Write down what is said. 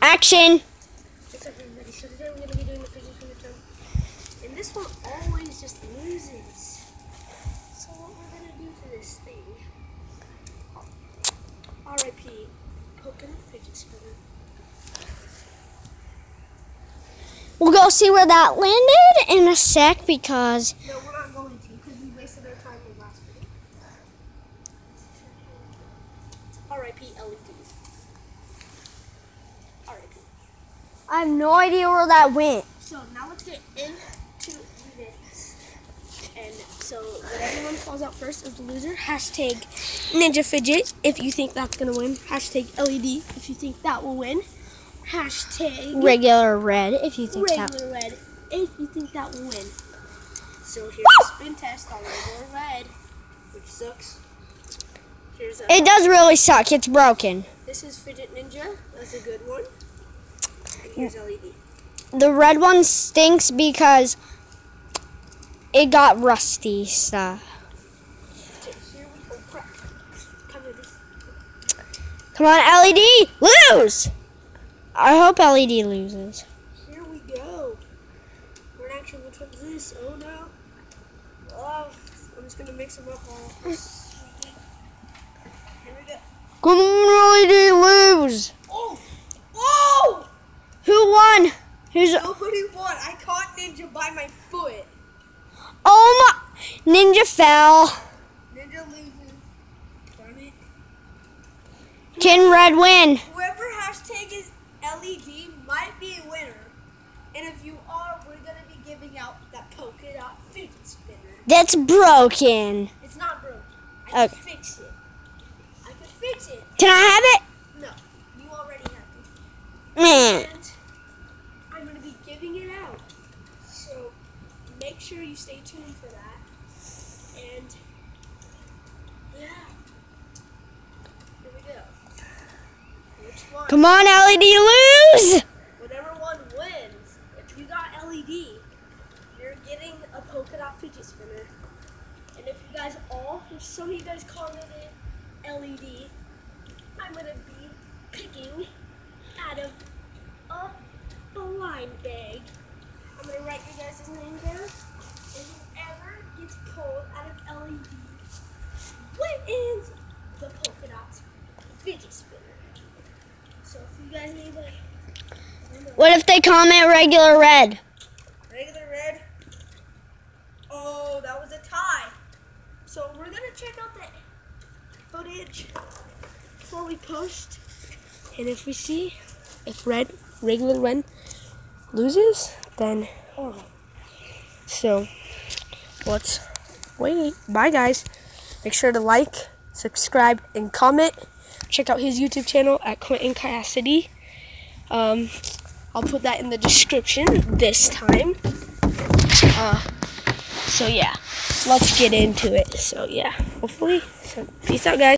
Action! What's up, everybody? So today we're going to be doing the fidget spinner jump. And this one always just loses. So what we're going to do to this thing. R.I.P. Poking fidget spinner. We'll go see where that landed in a sec because... No, we're not going to because we wasted our time in the last video. R.I.P. LEDs. R.I.P. I have no idea where that went. So now let's get into this. And so whatever one falls out first is the loser. Hashtag Ninja Fidget if you think that's going to win. Hashtag LED if you think that will win. Hashtag Regular red if you think that. regular red if you think that will win. So here's a spin test on regular red, which sucks. Here's a, It does really suck. It's broken. this is Fidget Ninja. That's a good one. And here's LED. The red one stinks because it got rusty stuff. Okay, here we go. Crap. Cover this. Come on, LED, lose! I hope LED loses. Here we go. We're not sure which one's this. Oh no. Oh, I'm just gonna mix them up all. Here we go. Come on, LED, lose! Oh! Whoa! Who won? Who's? Nobody won. I caught Ninja by my foot. Oh my! Ninja fell. Ninja loses. Darn it. Can red win? Whoever hashtag is LED might be a winner. And if you are, we're gonna be giving out that polka dot fidget spinner. That's broken. It's not broken. I can fix it. I can fix it. Can I have it? No, you already have it. Meh. And I'm going to be giving it out. So make sure you stay tuned for that. And yeah. Here we go. Which one? Come on, LED, lose! Whatever one wins. If you got LED, you're getting a polka dot fidget spinner. And if you guys if some of you guys commented LED, I'm going to be picking out of a blind bag. I'm going to write your guys' name down. And whoever gets pulled out of LED wins the polka dot fidget spinner. So if you guys need What if they comment regular red? regular red. Oh, that was a tie. So we're going to check out the footage before we post. And if we see if regular red loses, then so let's wait. Bye guys. Make sure to like, subscribe, and comment. Check out his YouTube channel at Quentin Cassidy. I'll put that in the description this time. So yeah, let's get into it. So yeah, hopefully, peace out guys.